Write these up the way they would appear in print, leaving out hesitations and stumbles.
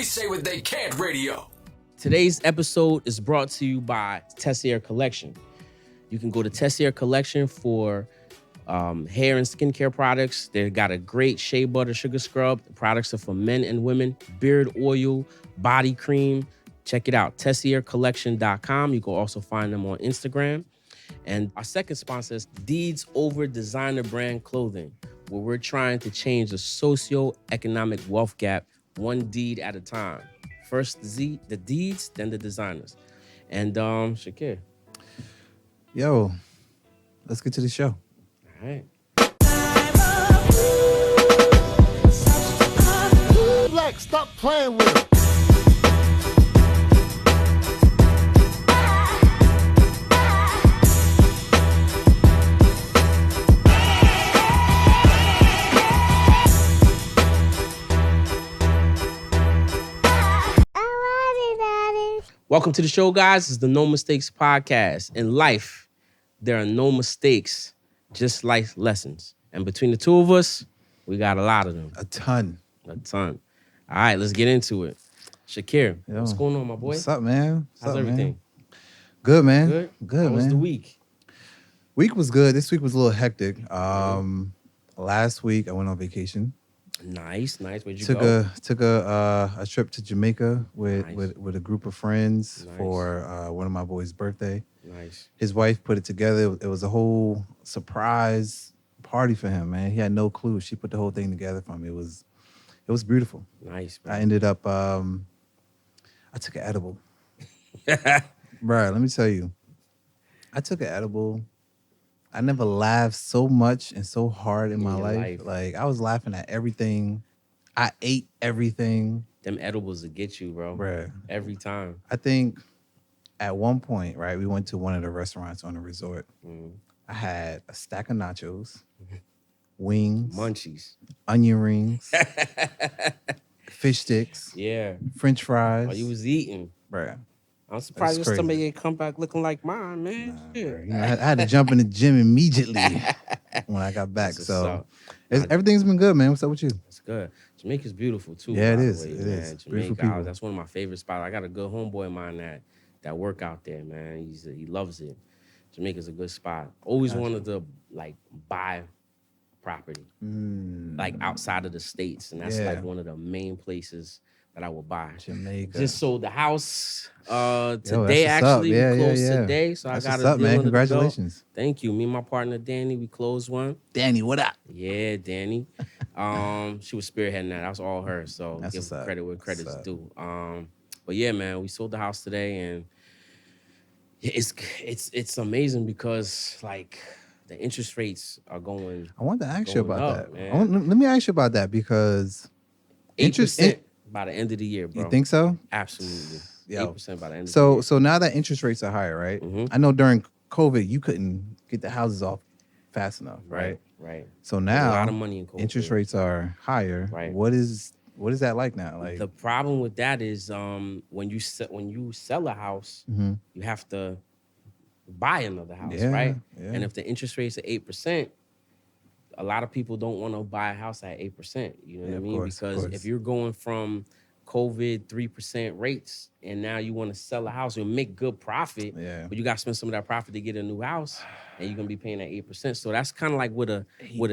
Say What They Can't Radio. Today's episode is brought to you by Tessier Collection. You can go to Tessier Collection for hair and skincare products. They've got a great shea butter sugar scrub. The products are for men and women. Beard oil, body cream. Check it out, tessiercollection.com. You can also find them on Instagram. And our second sponsor is Deeds Over Designer Brand Clothing, where we're trying to change the socio-economic wealth gap one deed at a time. First the deeds, then the designers. And Shakir. Yo, let's get to the show. All right. Black, stop playing with it. Welcome to the show, guys. It's the No Mistakes Podcast. In life, there are no mistakes, just life lessons. And between the two of us, we got a lot of them. A ton. All right, let's get into it. Shakir, what's going on, my boy? What's up, man? How's everything? Man? Good, man. Good, man. How was the week? Week was good. This week was a little hectic. Last week, I went on vacation. Nice. Where'd you go? Took a trip to Jamaica with a group of friends Nice. for one of my boys' birthday. Nice. His wife put it together. It was a whole surprise party for him, man. He had no clue. She put the whole thing together for me. It was beautiful. Nice, bro. I ended up I took an edible. Bro, let me tell you. I took an edible. I never laughed so much and so hard in my life. Like, I was laughing at everything. I ate everything. Them edibles will get you, bro. Bruh. Every time. I think at one point, right, we went to one of the restaurants on the resort. I had a stack of nachos, wings, Munchies. onion rings, fish sticks, Yeah. French fries. Oh, you was eating. Bruh. I'm surprised your crazy. stomach ain't come back looking like mine, man. You know, I had to jump in the gym immediately when I got back. That's So what's up. everything's been good, man. What's up with you? It's good. Jamaica's beautiful too. Yeah, it by the is. way, It man. is. Beautiful Jamaica, people. that's one of my favorite spots. I got a good homeboy of mine that work out there, man. He loves it. Jamaica's a good spot. Always wanted to like buy property, like outside of the States, and that's Yeah. like one of the main places that I would buy. Jamaica. Just sold the house Yo, today. that's what's up. Actually, Yeah, we yeah, closed yeah. today, so That's I got what's a up, deal man. under the belt. Congratulations. Thank you. Me and my partner Danny, we closed one. Danny, what up? Yeah, Danny. She was spearheading that. That was all her. So That's give what's up. credit where That's credit's what's up. due. But yeah, man, we sold the house today, and it's amazing because like the interest rates are going I wanted to ask you Going about up, that. man. Let me ask you about that because 8% by the end of the year, bro. you think so? Absolutely. Yo. 8% by the end of the year. So now that interest rates are higher, right? Mhm. I know during COVID you couldn't get the houses off fast enough, right? Right. So A now lot of money in COVID. interest rates are higher. Right. What is that like now? Like The problem with that is when you sell a house, Mhm. you have to buy another house, Yeah, right? yeah. And if the interest rate's at 8%, a lot of people don't want to buy a house at 8%. You know what Yeah, I of mean? course, of Because course. if you're going from COVID 3% rates and now you want to sell a house and make good profit, Yeah. but you got to spend some of that profit to get a new house, and you're gonna be paying at 8%. So that's kind of like what a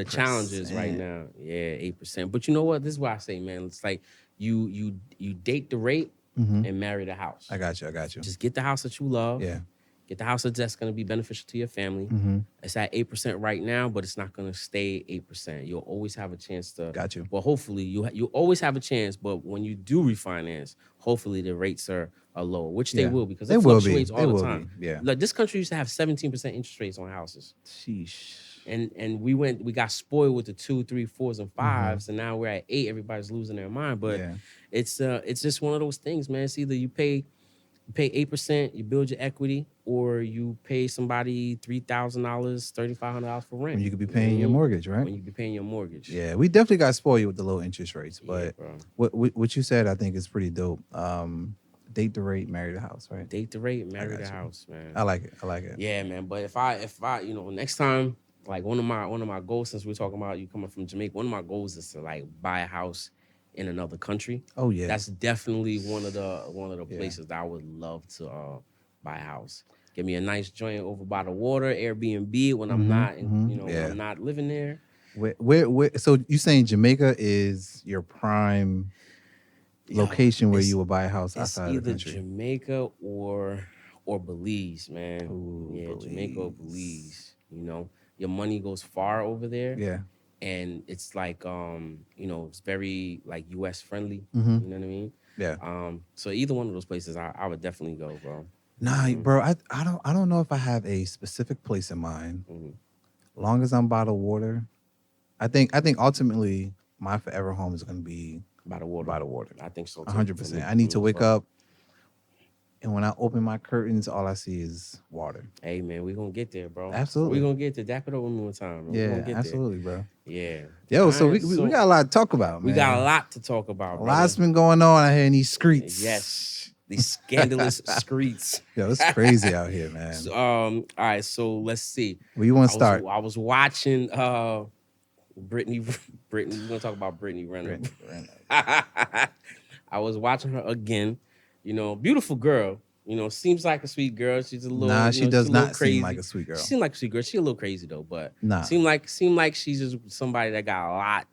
challenge is right 8%. now. Yeah, 8%. But you know what? This is what I say, man. It's like you date the rate Mhm. and marry the house. I got you. Just get the house that you love. Yeah. Get the house that's going to be beneficial to your family. Mm-hmm. It's at 8% right now, but it's not going to stay 8%. You'll always have a chance to. Got you. Well, hopefully you always have a chance, but when you do refinance, hopefully the rates are lower, which they Yeah. will because They it will be. fluctuates They all the will time. be. Yeah. Like this country used to have 17% interest rates on houses, Sheesh. and we got spoiled with the 2, 3, 4s, and 5s, Mm-hmm. and now we're at 8. Everybody's losing their mind, but Yeah. it's just one of those things, man. It's either you pay 8%, you build your equity, or you pay somebody $3,000, $3,500 for rent. When you could be paying your mortgage, right? When you be paying your mortgage. Yeah, we definitely got spoiled with the low interest rates, Yeah, but bro. what you said I think is pretty dope. Date the rate, marry the house, right? Date the rate, marry got the you. house, man. I like it. Yeah, man. But if I, next time, like one of my goals, since we're talking about you coming from Jamaica, one of my goals is to like buy a house in another country. Oh yeah. That's definitely one of the Yeah. places that I would love to buy a house. Give me a nice joint over by the water, Airbnb when I'm not, when Yeah. I'm not living there. Where so you saying Jamaica is your prime location where you will buy a house It's outside of the either country? Jamaica or Belize, man. Ooh, Yeah, Jamaica or Belize. Belize. Your money goes far over there. Yeah. And it's like it's very like US friendly. Mm-hmm. You know what I mean? Yeah. So either one of those places I would definitely go, bro. Nah, bro, I don't know if I have a specific place in mind. Long as I'm by the water, I think ultimately my forever home is gonna be By the water. by the water. I think so too. 100%. I need to wake up, and when I open my curtains, all I see is water. Hey man, we gonna get there, bro. Absolutely. We gonna get there. Dap it up with me one time, bro. We Yeah, gonna get absolutely, bro. there. Yeah. Yo, so Alright, we got a lot to talk about, man. We got a lot to talk about, A lot's been going on out here in these streets. Yes. These scandalous streets. Yo, it's crazy out here, man. So, all right, so let's see. Where you want to start? I was watching Brittney. We're gonna talk about Brittney Renner. I was watching her again. Beautiful girl. Seems like a sweet girl. She's a little. Nah, she does not crazy. seem like a sweet girl. She seems like a sweet girl. She's a little crazy though, but nah. Seem like she's just somebody that got a lot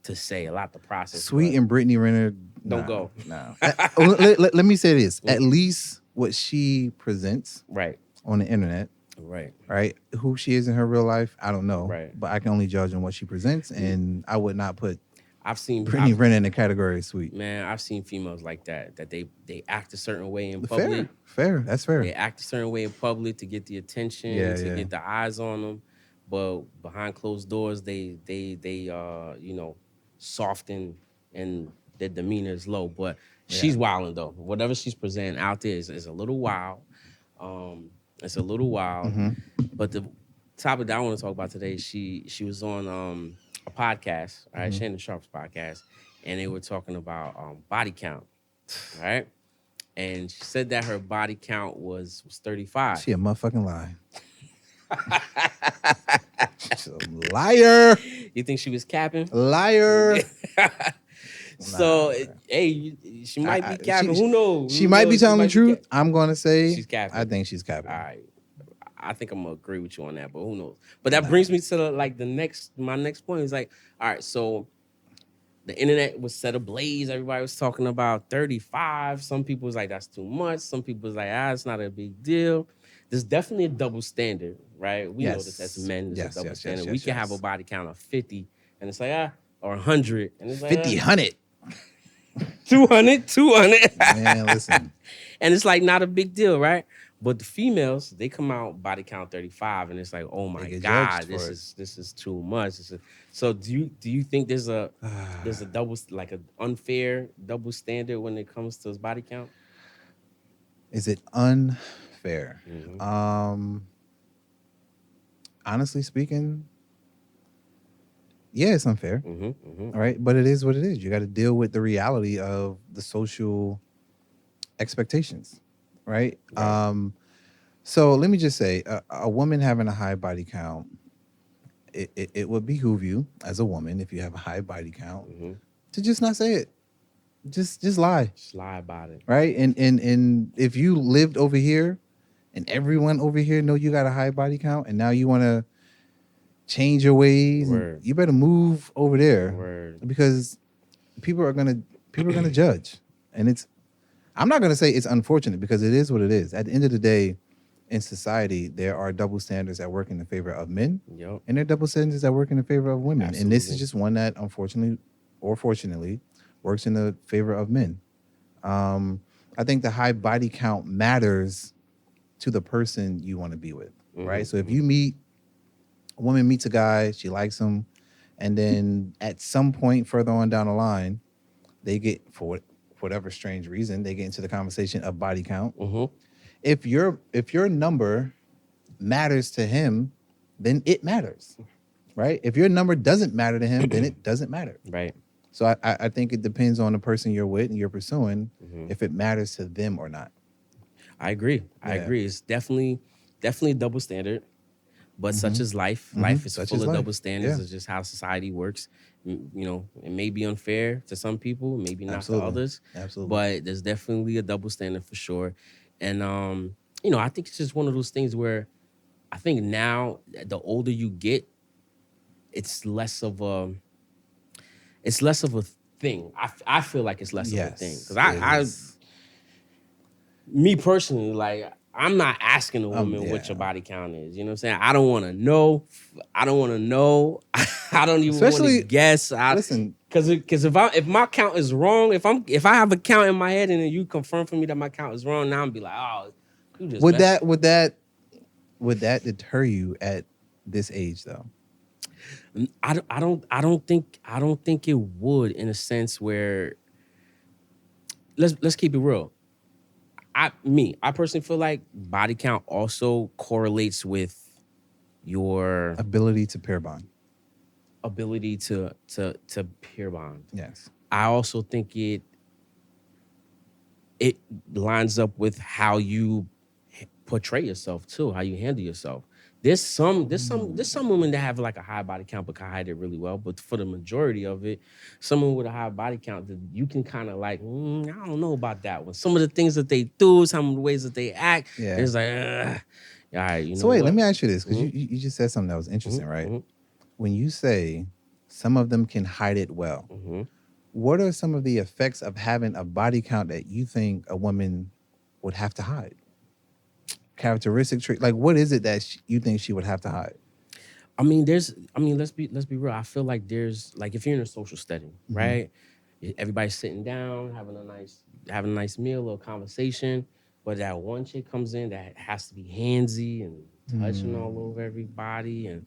to say, a lot to process. Sweet and Brittney Renner. Don't go. No. Let me say this. At least what she presents right on the internet. Right. Who she is in her real life, I don't know. Right. But I can only judge on what she presents, and I would not put I've seen Brittney Renner in the category of sweet. Man, I've seen females like that they act a certain way in public. Fair. That's fair. They act a certain way in public to get the attention, get the eyes on them. But behind closed doors, they soften and their demeanor is low. But she's wilding though. Whatever she's presenting out there is a little wild. It's a little wild. But the topic that I want to talk about today, she was on a podcast, all right, Shannon Sharp's podcast, and they were talking about body count, right? And she said that her body count was 35. She a motherfucking lie. She's a liar. You think she was capping? Liar. So, she might be capping. Who knows? She might be telling the truth. I'm going to say she's capping. I think she's capping. All right. I think I'm going to agree with you on that, but who knows? But that brings me to my next point is like, all right, so the internet was set ablaze. Everybody was talking about 35. Some people was like, that's too much. Some people was like, it's not a big deal. There's definitely a double standard, right? We know this as men, there's a double standard. We can have a body count of 50, and it's like, or 100. And it's like, 50, 100. 200. Man, listen. And it's like not a big deal, right? But the females, they come out body count 35, and it's like, oh my God, this is too much. So do you think there's a double, like an unfair double standard when it comes to body count? Is it unfair? Honestly speaking, yeah, it's unfair. All right, but it is what it is. You got to deal with the reality of the social expectations, right? So let me just say, a woman having a high body count, it would behoove you as a woman, if you have a high body count, to just not say it. Just lie. Just lie about it. Right? And if you lived over here and everyone over here know you got a high body count and now you want to change your ways, you better move over there. Because people are gonna judge. And I'm not gonna say it's unfortunate, because it is what it is. At the end of the day, in society, there are double standards that work in the favor of men, and there are double standards that work in the favor of women. Absolutely. And this is just one that, unfortunately or fortunately, works in the favor of men. I think the high body count matters to the person you want to be with, right? So if a woman meets a guy, she likes him, and then at some point further on down the line, they get, for whatever strange reason, they get into the conversation of body count. If your number matters to him, then it matters, right? If your number doesn't matter to him, then it doesn't matter. Right. So I think it depends on the person you're with and you're pursuing, if it matters to them or not. I agree. It's definitely a double standard. But such is life. Life is Such full is of life. double standards. Yeah. It's just how society works. You know, it may be unfair to some people, maybe not to Absolutely. others. Absolutely. But there's definitely a double standard for sure. And you know, I think it's just one of those things where I think now the older you get, it's less of a thing. I feel like it's less of a thing. Yes. Because I me personally, like, I'm not asking a woman what your yeah. body count is. You know what I'm saying? I don't want to know. I don't want to know. I don't even want Especially- to guess. listen. Because if my count is wrong, if I have a count in my head and then you confirm for me that my count is wrong, now I'm be like, oh, you just Would messed- would that deter you at this age though? I don't think it would, in a sense where let's keep it real. I personally feel like body count also correlates with your Ability to pair bond. ability to peer bond. Yes. I also think it lines up with how you portray yourself too, how you handle yourself. There's some women that have like a high body count but can hide it really well. But for the majority of it, someone with a high body count, that you can kind of like, I don't know about that one. Some of the things that they do, some of the ways that they act, Yeah. it's like, all right, you know. So wait, what? let me ask you this, because you just said something that was interesting, right? When you say some of them can hide it well, what are some of the effects of having a body count that you think a woman would have to hide? Characteristic trait, like what is it that you think she would have to hide? Let's be real. I feel like there's, like, if you're in a social setting, right? Everybody's sitting down, having a nice meal or conversation, but that one chick comes in that has to be handsy and touching all over everybody and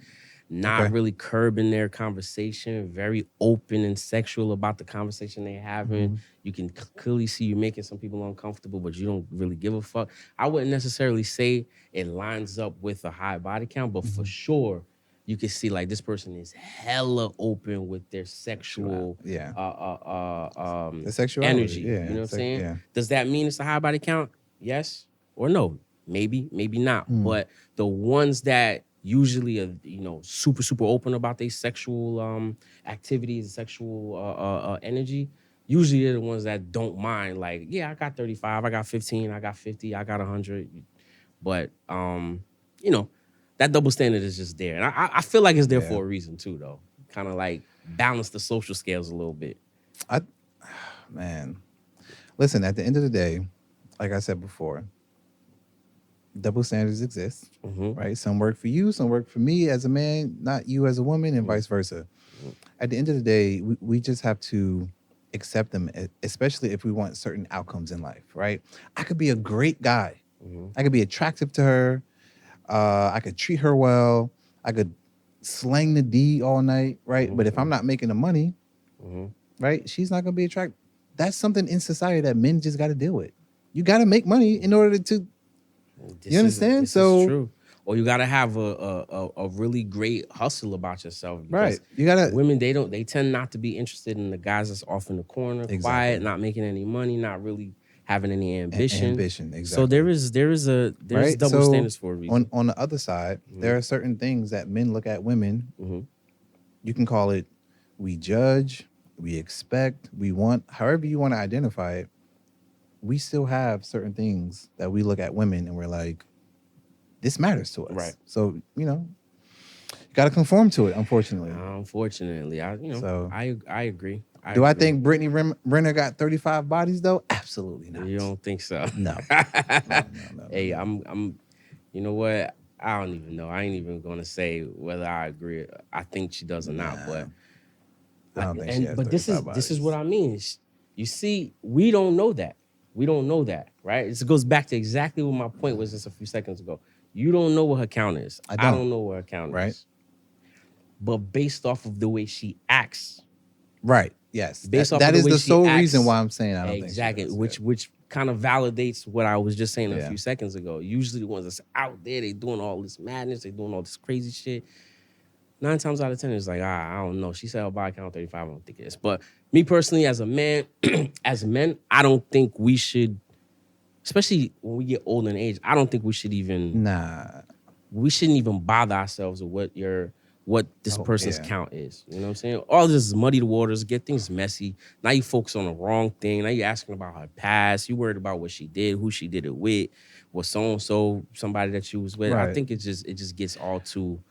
not really curbing their conversation, very open and sexual about the conversation they're having. You can clearly see you making some people uncomfortable, but you don't really give a fuck. I wouldn't necessarily say it lines up with a high body count, but for sure, you can see like this person is hella open with their sexual The sexuality, energy. yeah, You know what I'm saying? yeah. Does that mean it's a high body count? Yes or no? Maybe, maybe not. But the ones that usually are, super, super open about their sexual activities, sexual energy, usually they're the ones that don't mind. Like, yeah, I got 35, I got 15, I got 50, I got 100. But, that double standard is just there. And I feel like it's there for a reason too, though. Kind of like balance the social scales a little bit. Man, listen, at the end of the day, like I said before, double standards exist, right? Some work for you, some work for me as a man, not you as a woman, and vice versa. At the end of the day, we just have to accept them, especially if we want certain outcomes in life, right? I could be a great guy. I could be attractive to her. I could treat her well. I could slang the D all night, right? But if I'm not making the money, right, she's not going to be attractive. That's something in society that men just got to deal with. You got to make money in order to, you understand? This so is true. Or you gotta have a really great hustle about yourself. Right. You gotta women, they tend not to be interested in the guys that's off in the corner, quiet, not making any money, not really having any ambition. Exactly. So there's right? double standards for a reason. On the other side, there are certain things that men look at women. You can call it we judge, we expect, we want, however you want to identify it. We still have certain things that we look at women and we're like, this matters to us. Right. So, you got to conform to it, unfortunately. Unfortunately, I agree. I think Brittney Renner got 35 bodies though? Absolutely not. You don't think so? No. No. Hey, I'm you know what? I don't even know. I ain't even gonna say whether I agree. I think she does or not, but I don't think she has but 35 this is bodies. what I mean. You see, we don't know that. We don't know that, right? It goes back to exactly what my point was just a few seconds ago. You don't know what her count is. I don't know what her count is. But based off of the way she acts. Right. Yes. Based off that of the is way the she sole acts, reason why I'm saying I don't exactly, think she does. which kind of validates what I was just saying a few seconds ago. Usually the ones that's out there, they doing all this madness, they doing all this crazy shit. 9 times out of 10, it's like, I don't know. She said her body count 35. I don't think it is. But me personally, as a man, as men, I don't think we should, especially when we get older in age, I don't think we should even we shouldn't even bother ourselves with what this person's yeah. count is. You know what I'm saying? All this is muddy the waters, get things messy. Now you focus on the wrong thing. Now you're asking about her past. You worried about what she did, who she did it with, what so-and-so, somebody that you was with. I Right. think it just gets all too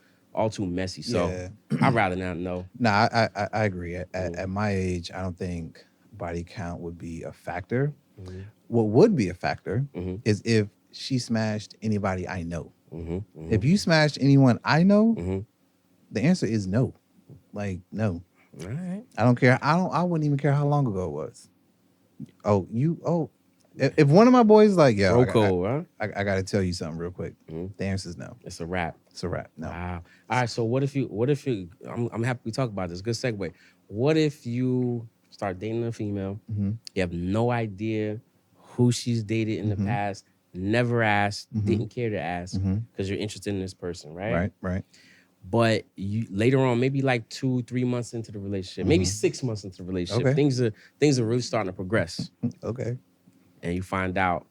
messy. So Yeah. I'd rather not know. Nah, I agree. At my age, I don't think body count would be a factor. Mm-hmm. What would be a factor Mm-hmm. is if she smashed anybody I know. Mm-hmm. Mm-hmm. If you smashed anyone I know, Mm-hmm. the answer is no. Like, no. All right. I don't care. I wouldn't even care how long ago it was. If one of my boys is like, yo, Rocco, huh? I got to tell you something real quick. Mhm. The answer is no. It's a wrap. It's a wrap. No. Wow. All right. So what if you? I'm happy we talk about this. Good segue. What if you start dating a female? Mm-hmm. You have no idea who she's dated in the past. Never asked. Didn't care to ask because you're interested in this person, right? Right. But you later on, maybe like 2-3 months into the relationship, maybe 6 months into the relationship, Okay. things are really starting to progress, Okay. and you find out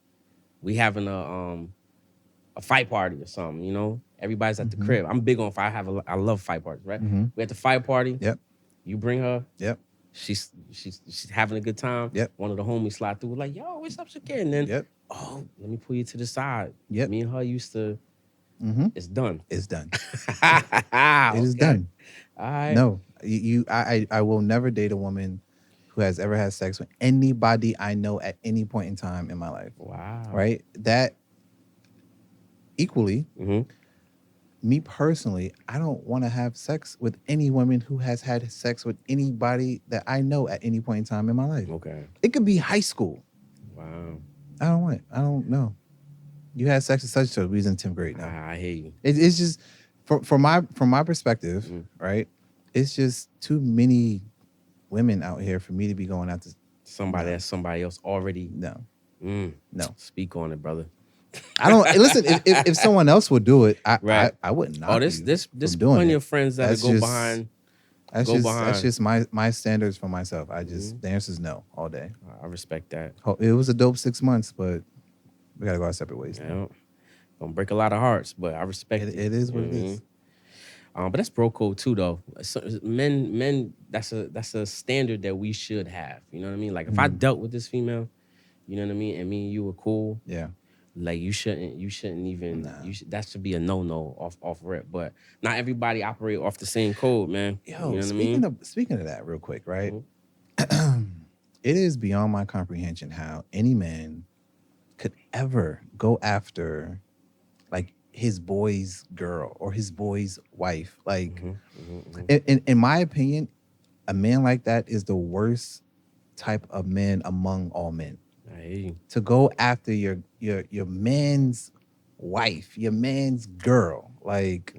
we having a fight party or something. You know, everybody's at the crib. I'm big on fight. I love fight parties, right? We at the fight party. Yep. You bring her. Yep. She's having a good time. Yep. One of the homies slide through like, yo, what's up, Shakir? And then, Yep. oh, let me pull you to the side. Yep. Me and her used to. It's done. It's done. It It is done. All right. No, I will never date a woman who has ever had sex with anybody I know at any point in time in my life. Wow. Right? That equally, Mm-hmm. me personally, I don't want to have sex with any woman who has had sex with anybody that I know at any point in time in my life. Okay. It could be high school. Wow. I don't want it. I don't know. You had sex with such and such. We was in 10th grade now. I hear you. It's just from my perspective, right? It's just too many women out here for me to be going after Somebody that's somebody else already. no. No. Speak on it, brother. I don't listen. If someone else would do it, Right. I wouldn't. Oh, there's plenty of friends that go behind. That's just my standards for myself. I just the answer is no all day. I respect that. It was a dope 6 months, but we gotta go our separate ways. You know, don't break a lot of hearts, but I respect it. It is what it is. But that's bro code too, though. So, men, that's a standard that we should have. You know what I mean? Like if I dealt with this female, you know what I mean, and me and you were cool. Yeah. Like you shouldn't even. That should be a no off rip. But not everybody operate off the same code, man. Yo, you know what I speaking mean? speaking of that, real quick, right? It is beyond my comprehension how any man could ever go after like his boy's girl or his boy's wife. Like, in my opinion, a man like that is the worst type of man among all men. I hear you. To go after your man's wife, your man's girl, like,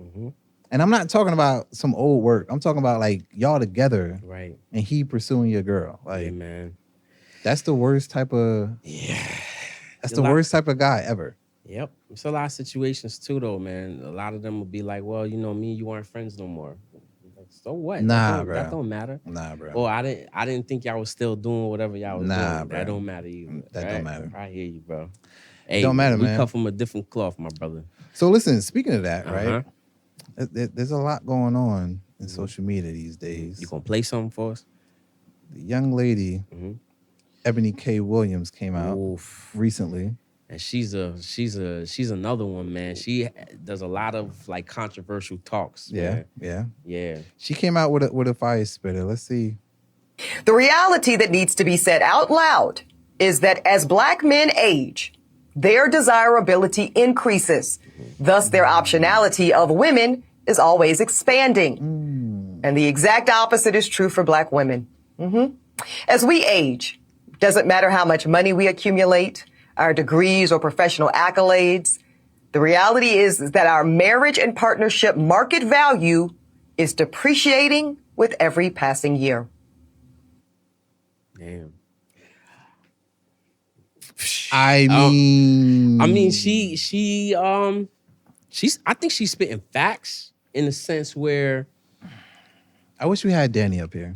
and I'm not talking about some old work. I'm talking about like y'all together, Right. and he pursuing your girl. Like, Yeah, man. that's the worst type of that's the worst type of guy ever. Yep. It's a lot of situations too, though, man. A lot of them will be like, well, you know, me and you aren't friends no more. Like, so what? Nah, that bro. don't matter. Nah, bro. Or I didn't think y'all was still doing whatever y'all was Nah, doing. bro. That don't matter either. That right? don't matter. I hear you, bro. Hey, Don't matter, we man. cut from a different cloth, my brother. So listen, speaking of that, Uh-huh. right? There's a lot going on in social media these days. You gonna play something for us? The young lady, Ebony K Williams, came out Oof. recently. And she's another one, man. She does a lot of like controversial talks. Yeah, man. Yeah. She came out with a fire spitter. Let's see. The reality that needs to be said out loud is that as Black men age, their desirability increases. Thus, their optionality of women is always expanding. And the exact opposite is true for Black women. As we age, doesn't matter how much money we accumulate, our degrees or professional accolades, the reality is that our marriage and partnership market value is depreciating with every passing year. Damn. I mean, she's I think she's spitting facts in the sense where I wish we had Danny up here.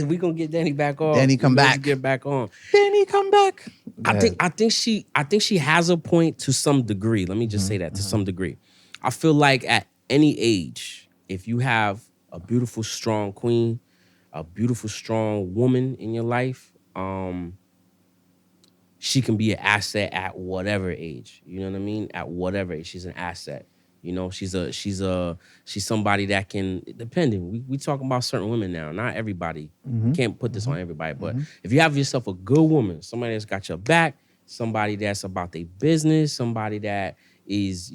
we gonna get Danny back on. Danny, come Let's back. Get back on. Danny, come back. I think she has a point to some degree. Let me just say that to some degree. I feel like at any age, if you have a beautiful, strong queen, a beautiful, strong woman in your life, she can be an asset at whatever age. You know what I mean? At whatever age, she's an asset. You know, she's somebody that can, depending. We talking about certain women now, not everybody. Can't put this on everybody. But if you have yourself a good woman, somebody that's got your back, somebody that's about their business, somebody that is,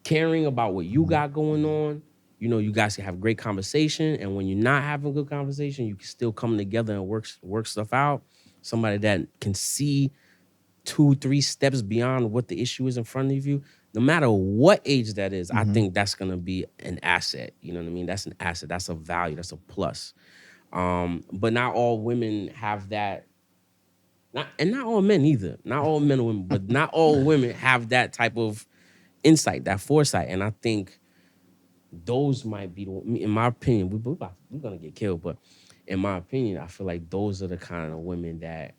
caring about what you got going on, you guys can have great conversation. And when you're not having a good conversation, you can still come together and work stuff out. Somebody that can see 2-3 steps beyond what the issue is in front of you. No matter what age that is, I think that's gonna be an asset. You know what I mean? That's an asset. That's a value. That's a plus. But not all women have that. Not all men either. Not all men or women, but not all women have that type of insight, that foresight. And I think those might be, in my opinion, we're gonna get killed. But in my opinion, I feel like those are the kind of women that,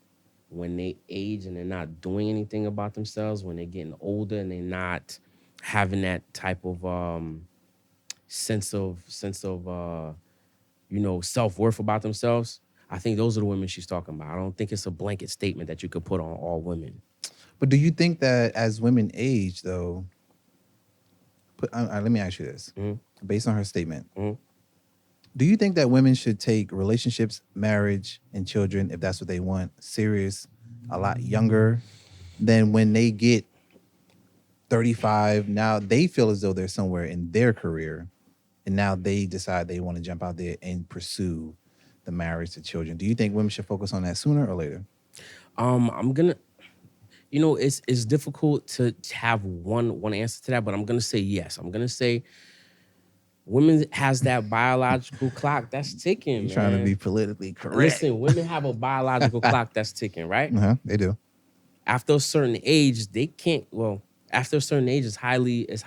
when they age and they're not doing anything about themselves, when they're getting older and they're not having that type of sense of self-worth about themselves, I think those are the women she's talking about. I don't think it's a blanket statement that you could put on all women. But do you think that as women age, though, let me ask you this, based on her statement, do you think that women should take relationships, marriage, and children, if that's what they want, serious a lot younger than when they get 35? Now they feel as though they're somewhere in their career, and now they decide they want to jump out there and pursue the marriage, the children. Do you think women should focus on that sooner or later? I'm gonna, it's difficult to have one answer to that, but I'm gonna say yes. I'm gonna say women has that biological clock that's ticking. You're trying to be politically correct. Listen, women have a biological clock that's ticking, right? They do. After a certain age, they can't. Well, after a certain age, it's highly. There's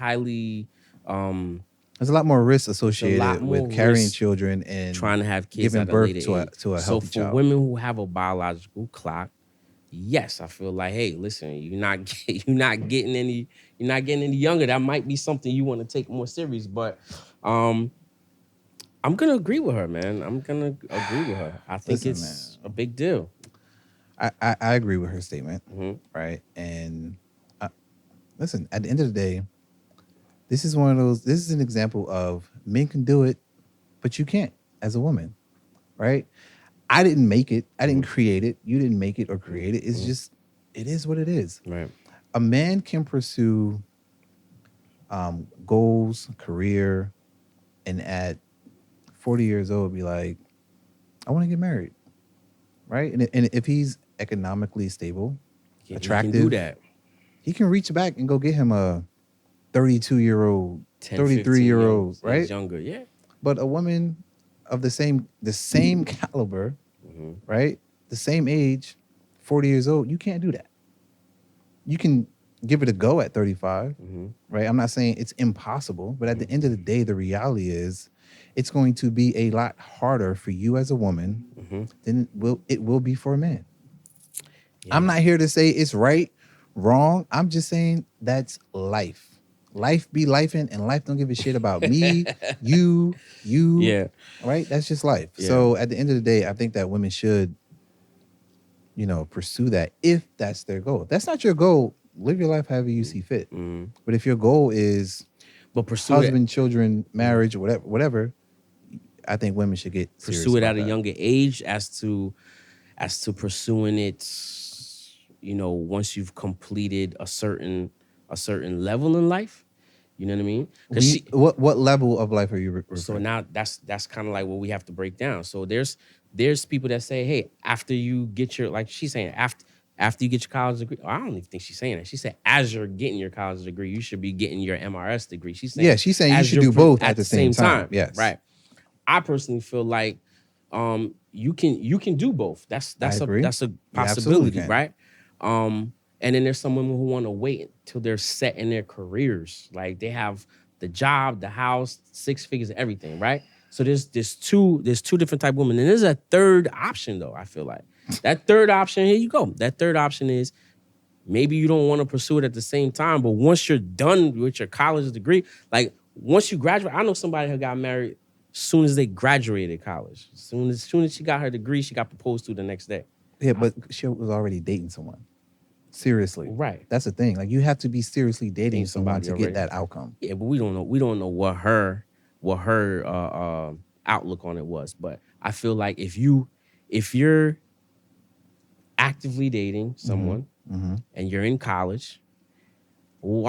a lot more risk associated with carrying children and trying to have kids giving at birth a later to a age. healthy So child. for women who have a biological clock, yes, I feel like, hey, listen, you're not getting any younger. That might be something you want to take more serious. But I'm gonna agree with her, man. I'm gonna agree with her. I think it's a big deal. I agree with her statement, right? And listen, at the end of the day, this is an example of men can do it, but you can't as a woman, right? I didn't make it. I didn't create it. You didn't make it or create it. It's just, it is what it is. Right. A man can pursue goals, career, and at 40 years old, be like, I want to get married, right? And if he's economically stable, attractive, he can do that. He can reach back and go get him a 32-year-old, 33-year-old, right? Younger, yeah. But a woman of the same caliber, right? The same age, 40 years old, you can't do that. You can give it a go at 35, right? I'm not saying it's impossible, but at the end of the day, the reality is it's going to be a lot harder for you as a woman than it will be for a man. Yeah. I'm not here to say it's right, wrong. I'm just saying that's life. Life be lifing, and life don't give a shit about me, you. Yeah. Right? That's just life. Yeah. So at the end of the day, I think that women should, pursue that if that's their goal. If that's not your goal, live your life however you see fit. But if your goal is husband, children, marriage, whatever, I think women should get serious pursue it about at a that. younger age as to pursuing it, once you've completed a certain level in life. You know what I mean? What level of life are you referring to? So now that's kind of like what we have to break down. So there's people that say, hey, after you get your, like she's saying, after you get your college degree. I don't even think she's saying that. She said, as you're getting your college degree, you should be getting your MRS degree. She's saying, you should do both at the same time. Yes. Right. I personally feel like you can do both. That's a possibility, right? And then there's some women who want to wait until they're set in their careers. Like they have the job, the house, 6 figures, everything, right? So there's two different type of women. And there's a third option though, I feel like. That third option, here you go. That third option is maybe you don't want to pursue it at the same time, but once you're done with your college degree, like once you graduate, I know somebody who got married as soon as they graduated college. As soon as she got her degree, she got proposed to the next day. Yeah, but she was already dating someone. Seriously. Right. That's the thing. Like you have to be seriously dating someone to already. get that outcome. Yeah, but we don't know what her outlook on it was. But I feel like if you're actively dating someone and you're in college,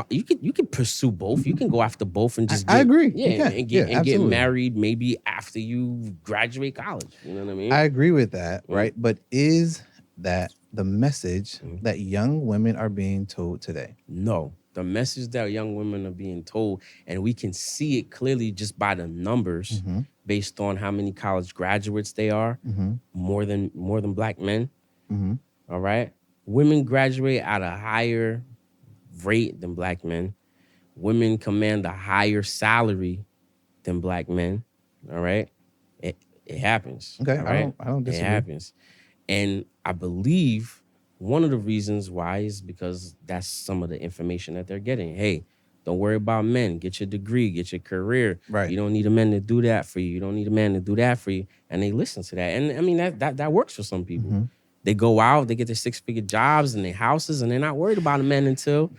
you can pursue both. You can go after both and just I agree. Yeah, and get absolutely. married maybe after you graduate college. You know what I mean? I agree with that, right? But is that the message that young women are being told today? No. The message that young women are being told, and we can see it clearly just by the numbers based on how many college graduates they are, more than black men. All right? Women graduate at a higher rate than black men. Women command a higher salary than black men. All right? It happens. Okay, all right? I don't disagree. It happens. And I believe one of the reasons why is because that's some of the information that they're getting. Hey, don't worry about men. Get your degree, get your career. Right. You don't need a man to do that for you. You don't need a man to do that for you. And they listen to that. And I mean, that works for some people. They go out, they get their 6-figure jobs and their houses, and they're not worried about a man until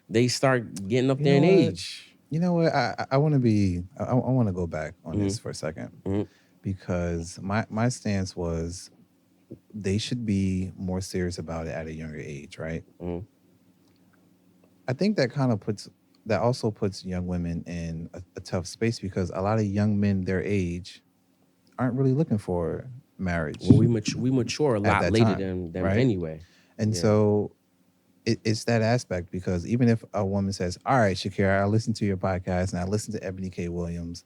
they start getting up there in age. You know what? I want to go back on this for a second because my stance was they should be more serious about it at a younger age, right? I think that also puts young women in a tough space because a lot of young men their age aren't really looking for marriage. Well, we mature a lot later time, than right? anyway. And so it's that aspect because even if a woman says, all right, Shakira, I listened to your podcast and I listened to Ebony K Williams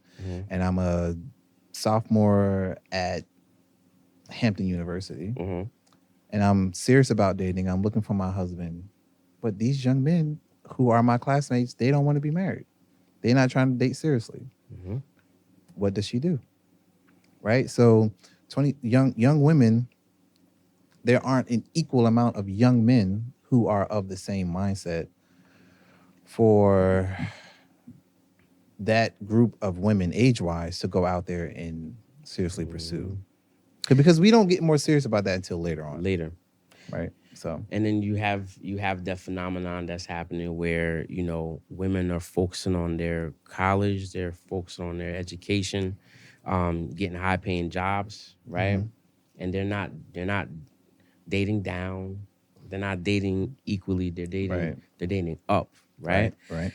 and I'm a sophomore at Hampton University and I'm serious about dating. I'm looking for my husband. But these young men who are my classmates, they don't want to be married. They're not trying to date seriously. What does she do? Right? So 20 young women, there aren't an equal amount of young men who are of the same mindset for that group of women age-wise to go out there and seriously pursue. Because we don't get more serious about that until later on. Right? So, and then you have that phenomenon that's happening where, you know, women are focusing on their college, they're focusing on their education, getting high-paying jobs, right? And they're not dating down. They're not dating equally. They're dating up, right? Right.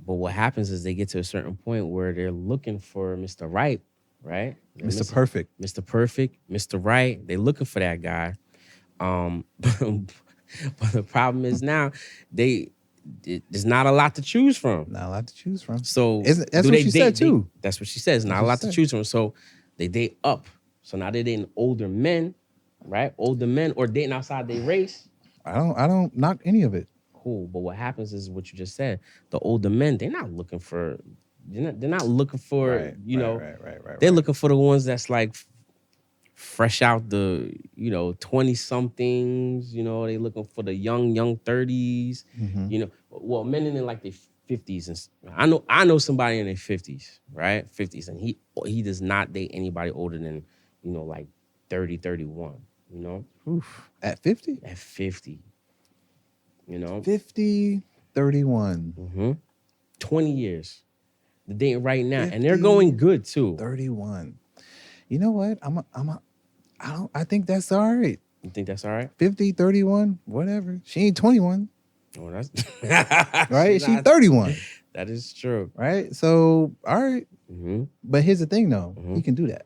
But what happens is they get to a certain point where they're looking for Mr. Right, right? Mr. Perfect. Mr. Perfect, Mr. Right. They're looking for that guy. But the problem is now there's not a lot to choose from. Not a lot to choose from. So that's what she said too. That's what she says. Not a lot to choose from. So they date up. So now they're dating older men, right? Older men or dating outside their race. I don't knock any of it. Cool. But what happens is what you just said. The older men, they're not looking for They're not looking for, right. They're looking for the ones that's like fresh out the, 20-somethings, they looking for the young 30s, well, men in like their 50s. And I know somebody in their 50s, right? 50s. And he does not date anybody older than, like 30, 31, Oof. At 50? At 50, 50, 31. 20 years. The dating right now. And they're going good too. 31. You know what? I think that's all right. You think that's all right? 50, 31, whatever. She ain't 21. Oh, that's right? She's 31. That is true. Right? So, all right. But here's the thing though. He can do that.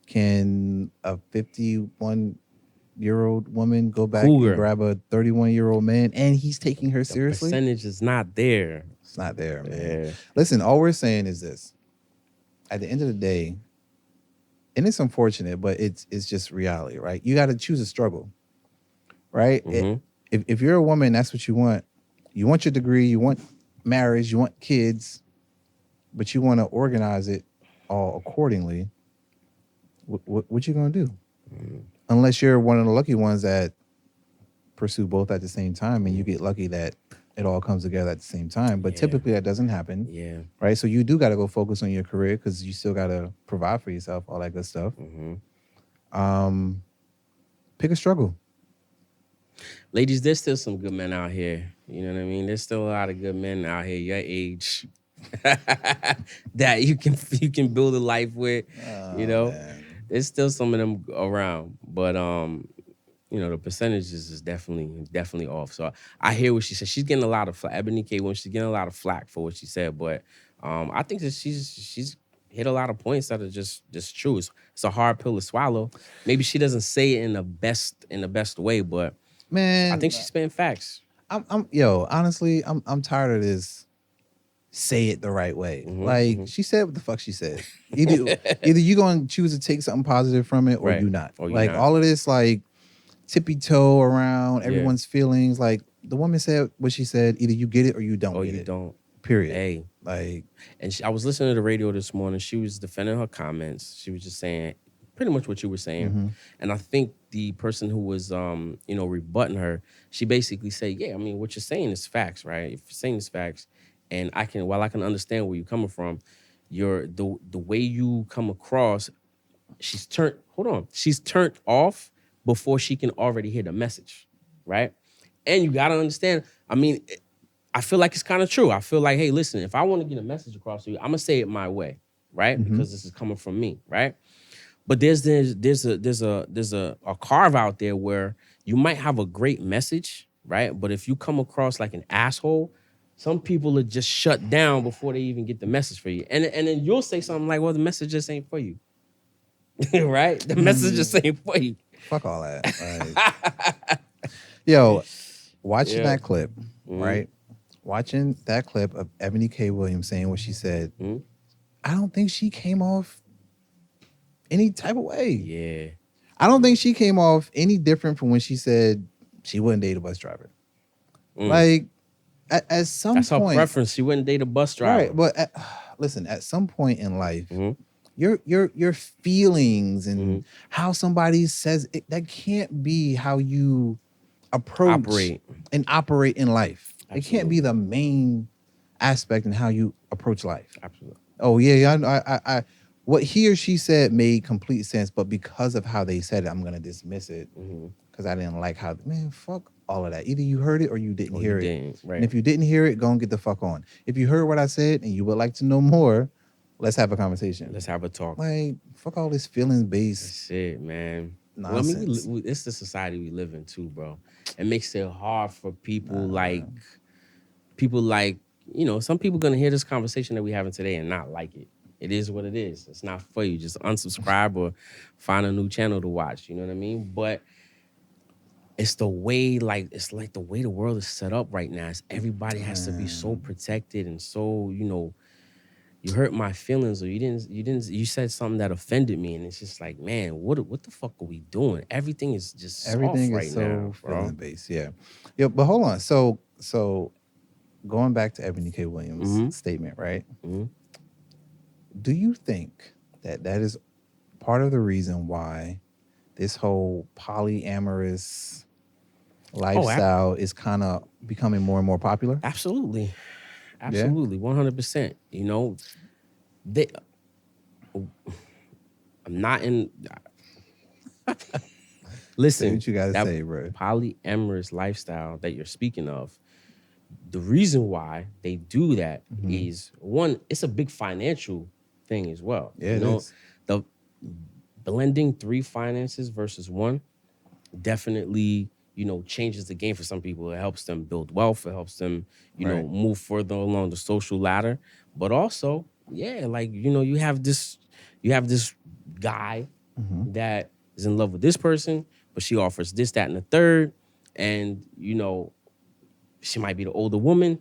Can a 51-year-old woman go back and grab a 31-year-old man and he's taking her seriously? The percentage is not there. It's not there, man. Yeah. Listen, all we're saying is this. At the end of the day, and it's unfortunate, but it's just reality, right? You got to choose a struggle, right? If you're a woman, that's what you want. You want your degree, you want marriage, you want kids, but you want to organize it all accordingly. What you gonna do? Unless you're one of the lucky ones that pursue both at the same time, and you get lucky that it all comes together at the same time. But typically that doesn't happen. Yeah. Right. So you do got to go focus on your career because you still got to provide for yourself, all that good stuff. Pick a struggle. Ladies, there's still some good men out here. You know what I mean? There's still a lot of good men out here your age that you can build a life with. You know, there's still some of them around, but you know, the percentages is definitely off. So I hear what she said. She's getting a lot of flack. Ebony K Williams, she's getting a lot of flack for what she said, but I think that she's hit a lot of points that are just true. It's a hard pill to swallow. Maybe she doesn't say it in the best way, but man, I think she's spitting facts. Honestly, I'm tired of this. Say it the right way. She said what the fuck she said. Either you gonna choose to take something positive from it, or you not. Or you like not. all of this, like tippy toe around everyone's feelings. Like the woman said what she said. Either you get it or you don't. Or get you it. don't. Period. Hey, like, and I was listening to the radio this morning. She was defending her comments. She was just saying pretty much what you were saying. And I think the person who was, rebutting her, she basically said, yeah, I mean, what you're saying is facts, right? If you're saying is facts, and while I can understand where you're coming from, the way you come across, she's turned off before she can already hear the message, right? And you got to understand, I mean, I feel like it's kind of true. I feel like, hey, listen, if I want to get a message across to you, I'm gonna say it my way, right? Because this is coming from me, right? But there's a carve out there where you might have a great message, right? But if you come across like an asshole, some people are just shut down before they even get the message for you, and then you'll say something like, "Well, the message just ain't for you," right? The message just ain't for you. Fuck all that. Like, watching that clip, right? Watching that clip of Ebony K Williams saying what she said, I don't think she came off any type of way. Yeah. I don't think she came off any different from when she said she wouldn't date a bus driver. Like, at some That's point, her preference. She wouldn't date a bus driver. right? But listen, at some point in life, your feelings and how somebody says it, that can't be how you operate in life. Absolutely. It can't be the main aspect in how you approach life. Absolutely. Oh yeah, I what he or she said made complete sense, but because of how they said it, I'm gonna dismiss it because I didn't like how. Man, fuck all of that. Either you heard it or you didn't hear it. Right. And if you didn't hear it, go and get the fuck on. If you heard what I said and you would like to know more, let's have a conversation. Let's have a talk. Like, fuck all this feelings based. That's it, man. Nonsense. Well, I mean, it's the society we live in too, bro. It makes it hard for people like, some people gonna hear this conversation that we having today and not like it. It is what it is. It's not for you. Just unsubscribe or find a new channel to watch. You know what I mean? But it's the way, the way the world is set up right now. It's everybody has to be so protected and so, you hurt my feelings or you said something that offended me, and it's just like, man, what the fuck are we doing? Everything is just soft right is so now, bro. feeling based. Yeah. But hold on. So going back to Ebony K Williams' statement, right? Do you think that is part of the reason why this whole polyamorous lifestyle is kind of becoming more and more popular? Absolutely. 100%. I'm not in. Listen, say what you gotta say, bro. Polyamorous lifestyle that you're speaking of. The reason why they do that is, one, it's a big financial thing as well. Yeah, it is. The blending 3 finances versus 1 definitely, changes the game for some people. It helps them build wealth. It helps them, move further along the social ladder. But also, you have this guy that is in love with this person, but she offers this, that, and the third. And, she might be the older woman.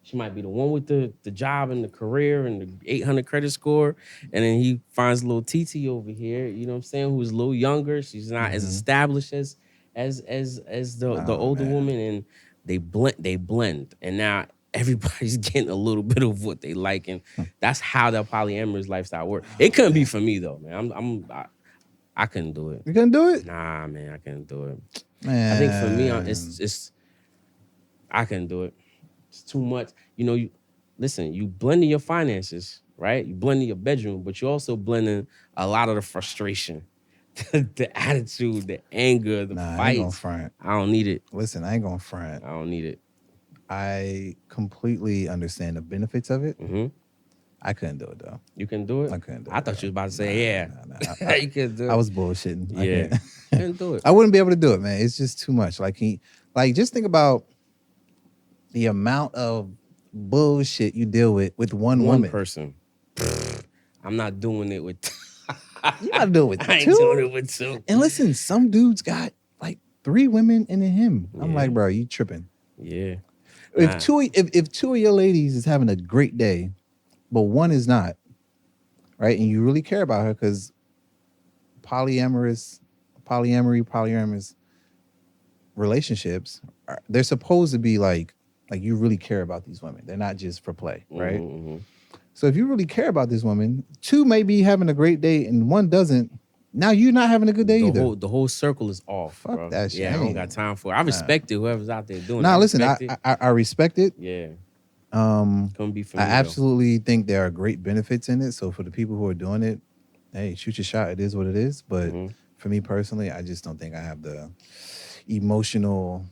She might be the one with the job and the career and the 800 credit score. And then he finds a little TT over here, you know what I'm saying, who's a little younger. She's not as established as the older woman. And they blend. And now everybody's getting a little bit of what they like. And that's how that polyamorous lifestyle works. It couldn't be for me, though, man. I couldn't do it. You couldn't do it? Nah, man, I couldn't do it. Man. I think for me, it's I couldn't do it. It's too much. You know, you blending your finances, right? You blending your bedroom, but you also blending a lot of the frustration, the attitude, the anger, the I ain't gonna fights. front. I don't need it. Listen, I ain't gonna front. I don't need it. I completely understand the benefits of it. Mm-hmm. I couldn't do it though. You can do it? I couldn't do it. I thought you was about to say, Nah. you couldn't do it. I was bullshitting. Yeah. I couldn't do it. I wouldn't be able to do it, man. It's just too much. Like just think about the amount of bullshit you deal with one woman. person. I'm not doing it with. You gotta do it with I ain't two. doing it with two. And listen, some dudes got like 3 women and then him. I'm Yeah. like, bro, you tripping. Yeah. If Nah. if two of your ladies is having a great day, but one is not, right? And you really care about her because polyamorous relationships, they're supposed to be like you really care about these women. They're not just for play, right? Mm-hmm. So if you really care about this woman, 2 may be having a great day and 1 doesn't. Now you're not having a good day either. The whole circle is off. Fuck bro. that shit. Yeah, I don't got time for it. I respect it. Whoever's out there doing it. Nah, listen, respect it. I respect it. Yeah. Couldn't be for I me, though. absolutely think there are great benefits in it. So for the people who are doing it, hey, shoot your shot. It is what it is. But for me personally, I just don't think I have the emotional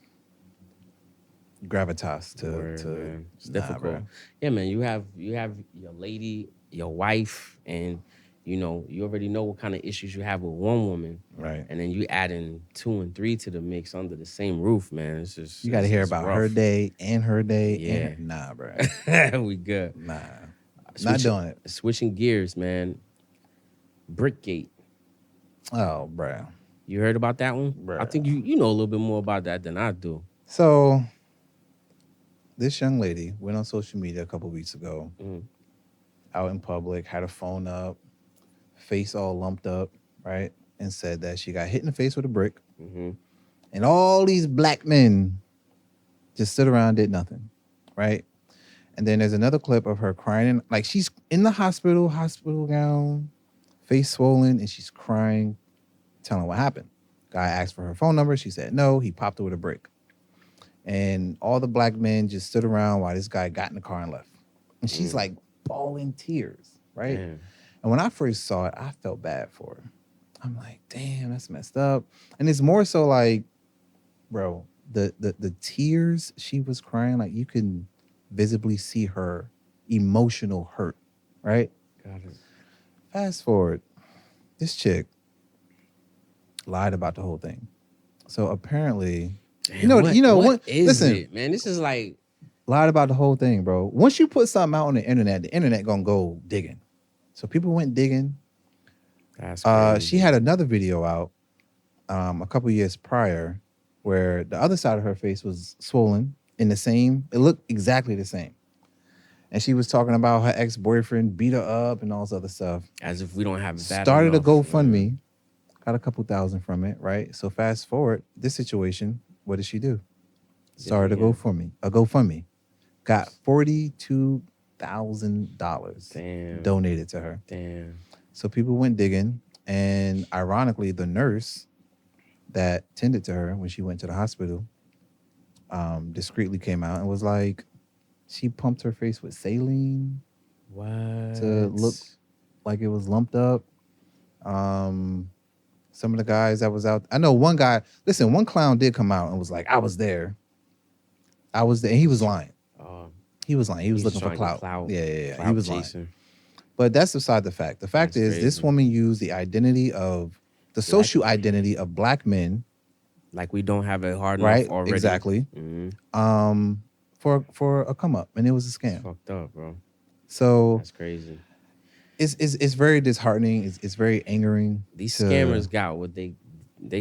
gravitas to Man. It's nah, difficult. bro. Yeah, man. You have your lady, your wife, and you already know what kind of issues you have with one woman. Right. And then you add in 2 and 3 to the mix under the same roof, man. It's just You got to hear about rough. her day and her day. Yeah. Nah, bro. We good. Nah. Not doing it. Switching gears, man. Brickgate. Oh, bro. You heard about that one? Bruh. I think you know a little bit more about that than I do. So this young lady went on social media a couple weeks ago, out in public, had her phone up, face all lumped up, right? And said that she got hit in the face with a brick. And all these black men just stood around, did nothing, right? And then there's another clip of her crying. Like she's in the hospital gown, face swollen, and she's crying, telling what happened. Guy asked for her phone number. She said no. He popped her with a brick. And all the black men just stood around while this guy got in the car and left. And she's like bawling tears, right? Damn. And when I first saw it, I felt bad for her. I'm like, damn, that's messed up. And it's more so like, bro, the tears she was crying, like you can visibly see her emotional hurt, right? Got it. Fast forward, this chick lied about the whole thing. So apparently, Damn, what is listen, it, man? This is like lied about the whole thing, bro. Once you put something out on the internet gonna go digging. So people went digging. that's crazy. She had another video out a couple years prior where the other side of her face was swollen in the same, it looked exactly the same. And she was talking about her ex-boyfriend beat her up and all this other stuff. As if we don't have that. Started a enough, GoFundMe, got a couple thousand from it, right? So fast forward, this situation, what did she do? Started a GoFundMe. Got $42,000 donated to her. Damn. So people went digging, and ironically, the nurse that tended to her when she went to the hospital discreetly came out and was like, she pumped her face with saline What? to look like it was lumped up. Some of the guys that was out, I know one guy, listen, one clown did come out and was like, I was there. And he was lying. He was lying. He was looking for clout. Yeah. Clout He was chasing. lying. But that's beside the fact. The fact That's is, this crazy. woman used the identity of the social identity of black men, Like we don't have it hard right? enough already. Exactly. Mhm. For a come up, and it was a scam. Fucked up, bro. So That's crazy. it's very disheartening. It's very angering. These to- scammers got what they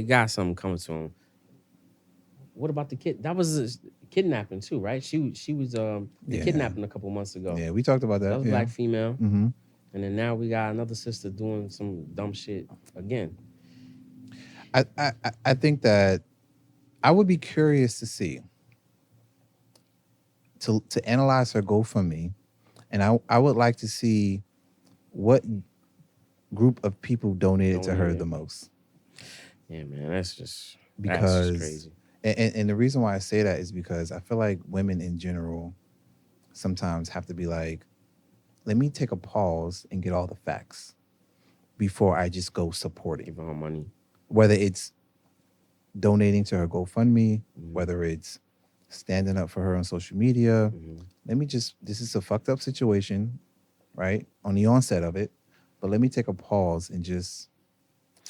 got something coming to them. What about the kid? That was a kidnapping too, right? She was Yeah. kidnapping a couple months ago. Yeah, we talked about that. That was a black female. Mm-hmm. And then now we got another sister doing some dumb shit again. I think that I would be curious to see to analyze her GoFundMe, and I would like to see what group of people donated to her the most. Yeah, man, that's just because crazy. and the reason why I say that is because I feel like women in general sometimes have to be like, let me take a pause and get all the facts before I just go support it. Giving her money. Whether it's donating to her GoFundMe, whether it's standing up for her on social media. This is a fucked up situation, right? On the onset of it. But let me take a pause and just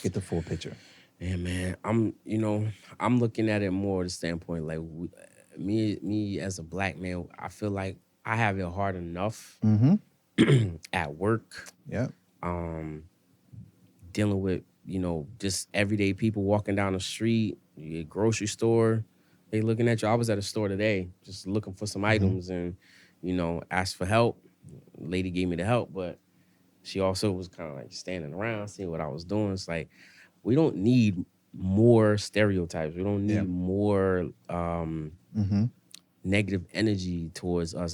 get the full picture. Yeah, man. I'm looking at it more the standpoint like me as a black man, I feel like I have it hard enough at work, Yeah. dealing with, just everyday people walking down the street, you grocery store, they looking at you. I was at a store today just looking for some items and, asked for help. Lady gave me the help, but she also was kind of like standing around, seeing what I was doing. It's like, we don't need more stereotypes. We don't need more negative energy towards us.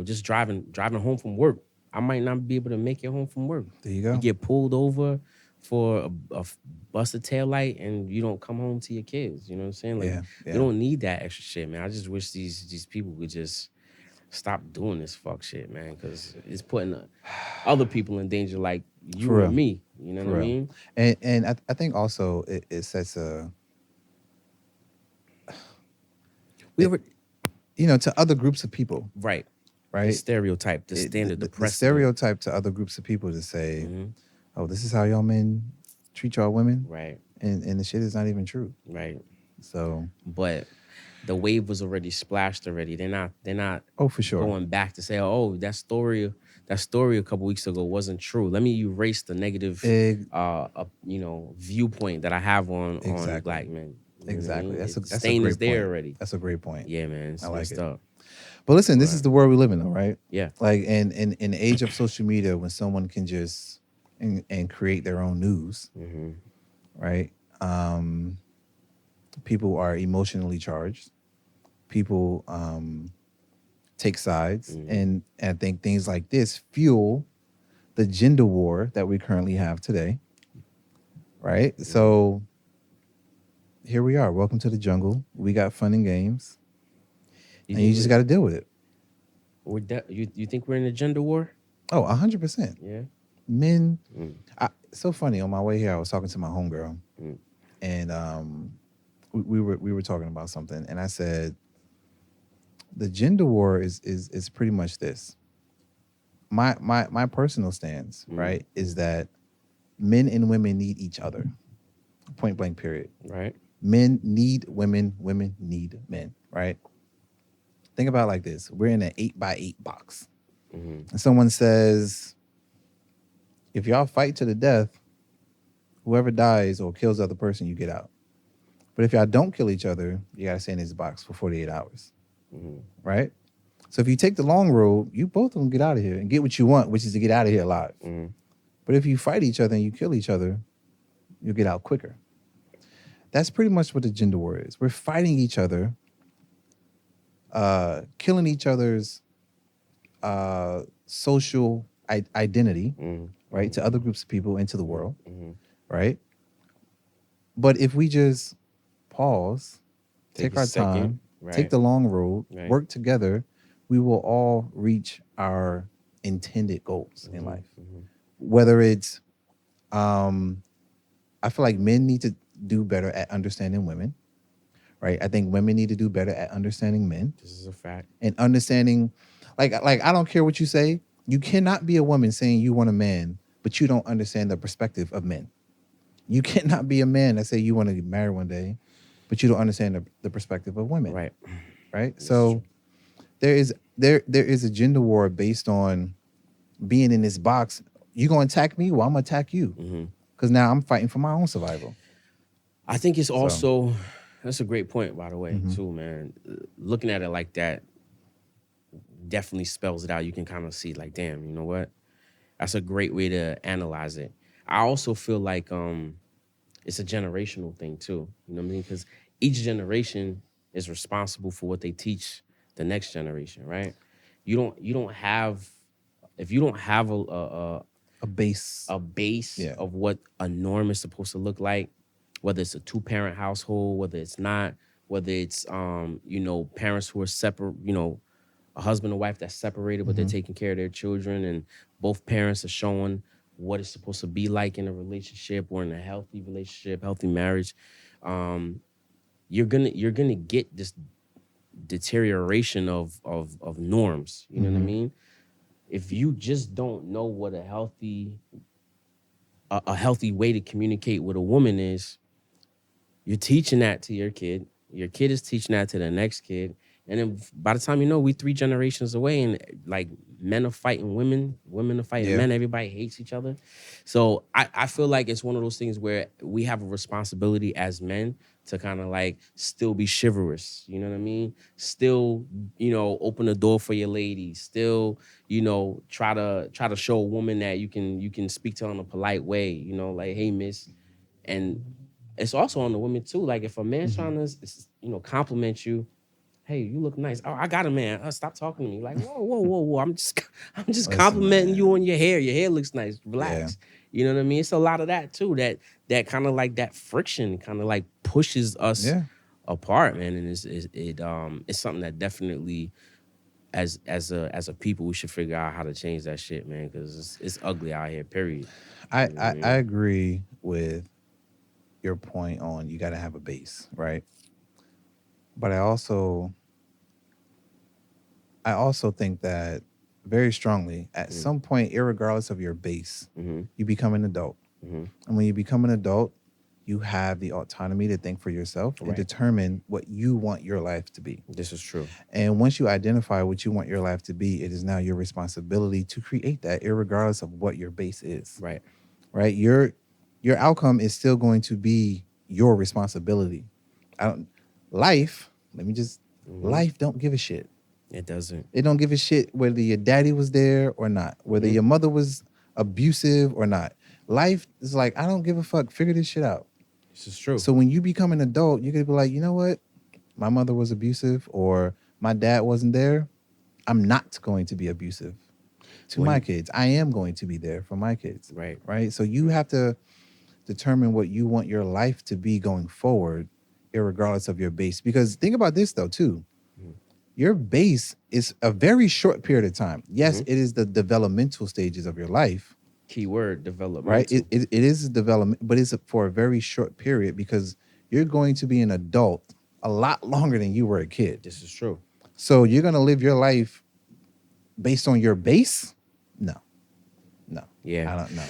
Just driving home from work. I might not be able to make it home from work. There you go. You get pulled over for a busted taillight and you don't come home to your kids. You know what I'm saying? Like, we don't need that extra shit, man. I just wish these people would just stop doing this fuck shit, man, because it's putting other people in danger, like you For and real. me. You know For what I real. mean? And I think also it sets a to other groups of people. Right. Right. The stereotype, the standard, the the precedent. stereotype to other groups of people to say, oh, this is how y'all men treat y'all women. Right. And the shit is not even true. Right. So, but the wave was already splashed already. They're not oh, for sure, going back to say, oh, that story a couple weeks ago wasn't true. Let me erase the negative viewpoint that I have on black men. Exactly. That's a stain great is there point. already. That's a great point. Yeah, man. It's I like messed it. up. But listen, this is the world we live in, though, right? Yeah. Like, in the age of social media, when someone can just and create their own news, right? People are emotionally charged. People take sides, and I think things like this fuel the gender war that we currently have today, right? So here we are. Welcome to the jungle. We got fun and games. You just got to deal with it. You think we're in a gender war? Oh, 100%. Yeah. Men. So funny. On my way here, I was talking to my homegirl, and we were talking about something, and I said, the gender war is pretty much this. My personal stance, right, is that men and women need each other. Point blank. Period. Right. Men need women. Women need men. Right. Think about it like this. We're in an 8x8 box. And someone says, if y'all fight to the death, whoever dies or kills the other person, you get out. But if y'all don't kill each other, you got to stay in this box for 48 hours. Right? So if you take the long road, you both will get out of here and get what you want, which is to get out of here alive. But if you fight each other and you kill each other, you'll get out quicker. That's pretty much what the gender war is. We're fighting each other, killing each other's social identity, right, to other groups of people and to the world, right? But if we just pause, take our time, take the long road, work together, we will all reach our intended goals in life. Whether it's, I feel like men need to do better at understanding women, right? I think women need to do better at understanding men. This is a fact. And understanding, like I don't care what you say. You cannot be a woman saying you want a man, but you don't understand the perspective of men. You cannot be a man that say you want to get married one day, but you don't understand the perspective of women. Right. Right. So there is a gender war based on being in this box. You gonna attack me? Well, I'm gonna attack you. Because now I'm fighting for my own survival. I think it's also, that's a great point, by the way, too, man. Looking at it like that definitely spells it out. You can kind of see, like, damn, you know what? That's a great way to analyze it. I also feel like it's a generational thing, too. You know what I mean? Because each generation is responsible for what they teach the next generation, right? You don't have, if you don't have a base of what a norm is supposed to look like, whether it's a 2-parent household, whether it's not, whether it's parents who are separate, a husband and wife that's separated, but they're taking care of their children, and both parents are showing what it's supposed to be like in a relationship or in a healthy relationship, healthy marriage. You're gonna get this deterioration of norms. You know what I mean? If you just don't know what a healthy way to communicate with a woman is, you're teaching that to your kid. Your kid is teaching that to the next kid. And then by the time you know, we 3 generations away, and like men are fighting women, women are fighting men, everybody hates each other. So I feel like it's one of those things where we have a responsibility as men to kind of like still be chivalrous, you know what I mean? Still, open the door for your ladies. Still, try to show a woman that you can speak to her in a polite way, like, hey, miss. And it's also on the women too. Like if a man's trying to, compliment you, hey, you look nice. Oh, I got a man. Stop talking to me. Like, whoa. I'm just Listen, complimenting man. you on your hair. Your hair looks nice. Relax. You know what I mean? It's a lot of that too. That kind of like that friction kind of like pushes us apart, man. And it's something that definitely, as a people, we should figure out how to change that shit, man. Because it's ugly out here. Period. I agree with your point on you got to have a base, right? But I also think that very strongly at some point, irregardless of your base, you become an adult. And when you become an adult, you have the autonomy to think for yourself and determine what you want your life to be. This is true. And once you identify what you want your life to be, it is now your responsibility to create that, irregardless of what your base is. Right. Right. Your outcome is still going to be your responsibility. Life don't give a shit. It doesn't. It don't give a shit whether your daddy was there or not, whether your mother was abusive or not. Life is like, I don't give a fuck. Figure this shit out. This is true. So when you become an adult, you're going to be like, you know what? My mother was abusive or my dad wasn't there. I'm not going to be abusive to my kids. I am going to be there for my kids. Right. Right. So you have to determine what you want your life to be going forward, irregardless of your base. Because think about this, though, too. Your base is a very short period of time. Yes, it is the developmental stages of your life. Keyword, developmental. Right? It is development, but it's for a very short period because you're going to be an adult a lot longer than you were a kid. This is true. So you're going to live your life based on your base? No. Yeah. I don't know.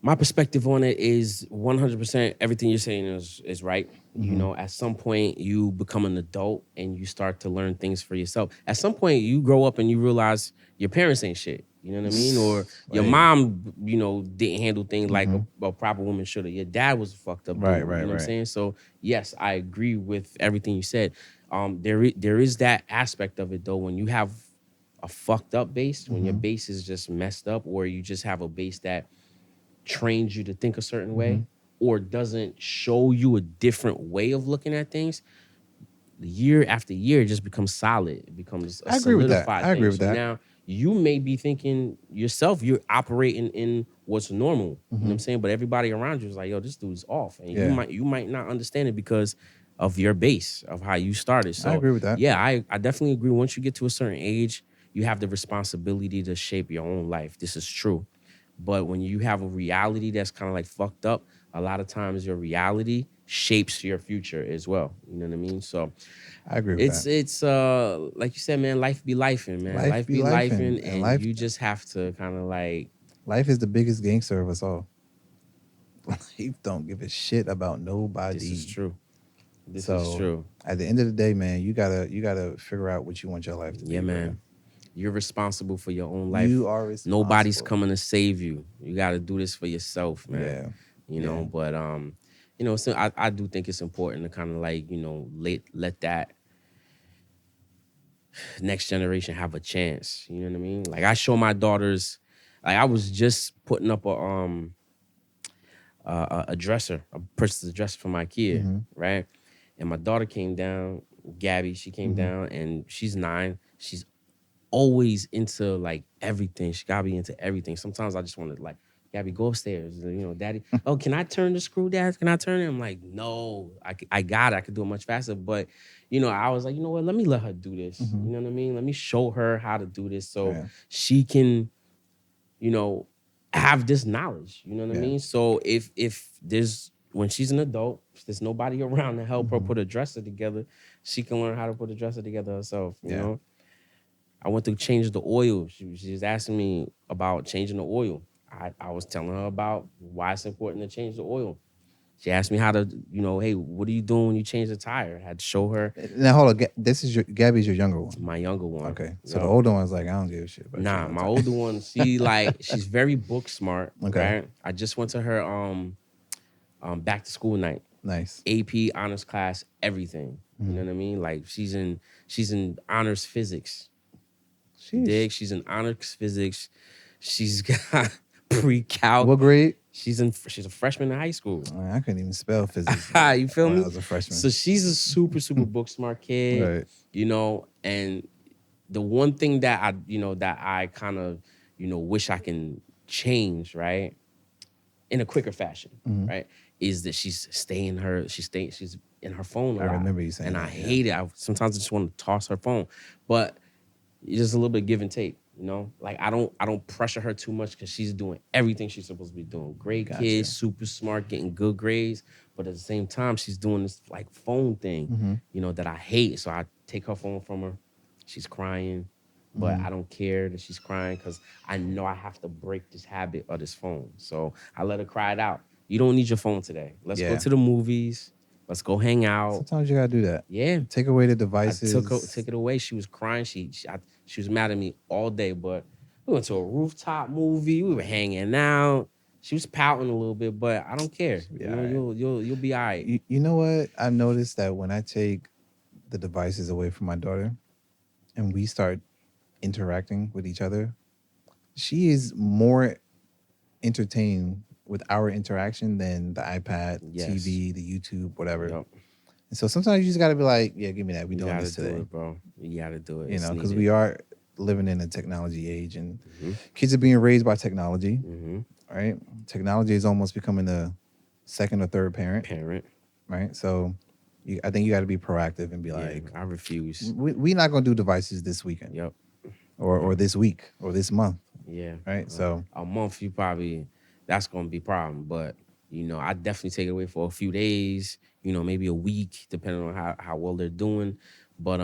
My perspective on it is 100% everything you're saying is right. You know, at some point you become an adult and you start to learn things for yourself. At some point you grow up and you realize your parents ain't shit. You know what I mean? Or your mom, didn't handle things like a proper woman should have. Your dad was a fucked up dude. Right, you know what I'm right. saying? So yes, I agree with everything you said. There is that aspect of it though, when you have a fucked up base, when your base is just messed up, or you just have a base that trains you to think a certain way or doesn't show you a different way of looking at things, year after year it just becomes solid. It becomes a solidified thing. I agree with that. Now you may be thinking yourself, you're operating in what's normal. You know what I'm saying? But everybody around you is like, yo, this dude's off. And you might not understand it because of your base, of how you started. So I agree with that. Yeah, I definitely agree. Once you get to a certain age, you have the responsibility to shape your own life. This is true. But when you have a reality that's kind of like fucked up, a lot of times your reality shapes your future as well. You know what I mean? So I agree with that. It's like you said, man, life be lifing, man. Life be lifing, and you just have to kind of like... Life is the biggest gangster of us all. Life don't give a shit about nobody. This is true. This So, is true. At the end of the day, man, you gotta figure out what you want your life to be. Yeah, man. Bro. You're responsible for your own life. You are responsible. Nobody's coming to save you. You got to do this for yourself, man. Yeah. You know, but so I do think it's important to kind of like, let that next generation have a chance. You know what I mean? Like I show my daughters, like I was just putting up a dresser. I purchased a dresser for my kid, right? And my daughter came down, Gabby, she came down, and she's 9. She's always into like everything. She gotta be into everything. Sometimes I just want to like Gabby, go upstairs. Daddy, oh, can I turn the screw, Dad? Can I turn it? I'm like, no, I got it. I could do it much faster. But, I was like, you know what? Let me let her do this. Mhm. You know what I mean? Let me show her how to do this so Yeah. she can, have this knowledge. You know what I Yeah. mean? So if there's, when she's an adult, if there's nobody around to help her Mhm. put a dresser together, she can learn how to put a dresser together herself, you Yeah. know? I went to change the oil. She was asking me about changing the oil. I was telling her about why it's important to change the oil. She asked me how to, hey, what are you doing when you change the tire? I had to show her Now hold on. This is Gabby's your younger one. my younger one. Okay. So Yup. the older one's like, I don't give a shit about Nah, changing my the older one, she's very book smart. Okay. Right? I just went to her back to school night. Nice. AP honors class, everything. You know what I mean? Like she's in honors physics. Sheesh. Dig? She's in honors physics. She's got pre-calc. What grade? She's a freshman in high school. I couldn't even spell physics. You feel when me? I was a freshman. So she's a super book smart kid. Right. And the one thing that I kind of, wish I can change, right? In a quicker fashion, right? Is that she's in her phone a lot. I remember you saying and that, I yeah. hate it. Sometimes I just want to toss her phone. But it's just a little bit give and take, Like I don't pressure her too much because she's doing everything she's supposed to be doing. Great Gotcha. kid, super smart, getting good grades. But at the same time, she's doing this like phone thing, that I hate. So I take her phone from her. She's crying, but I don't care that she's crying because I know I have to break this habit of this phone. So I let her cry it out. You don't need your phone today. Let's go Yeah. to the movies. Let's go hang out. Sometimes you gotta do that. Yeah. Take away the I devices. took it away. She was crying. She was mad at me all day, but we went to a rooftop movie. We were hanging out. She was pouting a little bit, but I don't care. be You know, all right. you'll be all right. You know what? I've noticed that when I take the devices away from my daughter and we start interacting with each other, she is more entertained with our interaction than the iPad, Yes. TV, the YouTube, whatever. Yup. And so sometimes you just gotta be like, yeah, give me that. We You doing gotta this do today. it, bro. You gotta do it. You It's know, because needed. we are living in a technology age and Mhm. kids are being raised by technology, Mhm. right? Technology is almost becoming the second or third parent, Parent. right? So I think you got to be proactive and be Yeah, like, I refuse. we're not going to do devices this weekend Yep. or this week or this month, Yeah. right? So a month, that's gonna be a problem. But I definitely take it away for a few days. Maybe a week, depending on how well they're doing. But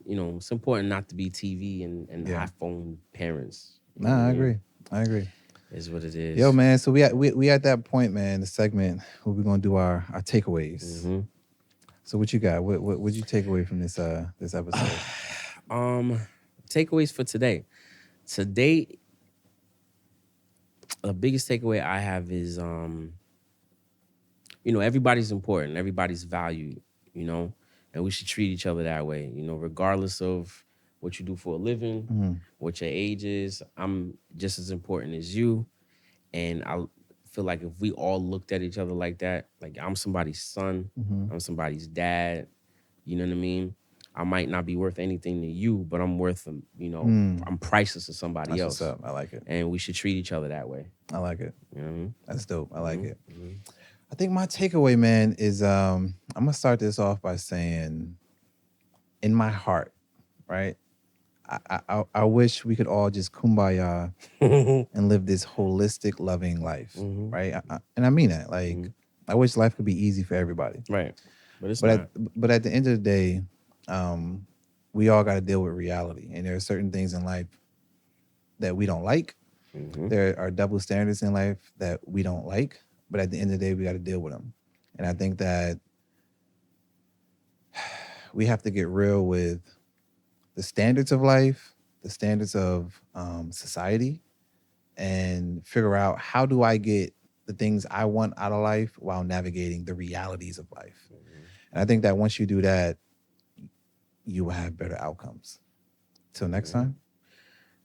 it's important not to be TV and Yeah. iPhone parents. You know nah, what I mean? agree. I agree. Is what it is. Yo, man. So we at that point, man. The segment where we're gonna do our takeaways. Mhm. So what you got? What'd you take away from this episode? Takeaways for today. Today, the biggest takeaway I have is everybody's important, everybody's valued, and we should treat each other that way, regardless of what you do for a living, what your age is. I'm just as important as you. And I feel like if we all looked at each other like that, like I'm somebody's son, I'm somebody's dad, you know what I mean? I might not be worth anything to you, but I'm worth, I'm priceless to somebody That's else. what's up. I like it. And we should treat each other that way. I like it. You know what I mean? That's dope. I like it. I think my takeaway, man, is I'm gonna start this off by saying, in my heart, right? I wish we could all just kumbaya and live this holistic, loving life, right? And I mean that. Like, I wish life could be easy for everybody, Right. But it's but not. at the end of the day, we all got to deal with reality, and there are certain things in life that we don't like. There are double standards in life that we don't like, but at the end of the day, we got to deal with them. And I think that we have to get real with the standards of life, the standards of society, and figure out how do I get the things I want out of life while navigating the realities of life. And I think that once you do that, you will have better outcomes. Till next time.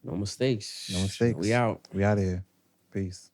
No mistakes. No mistakes. We out. We out of here. Peace.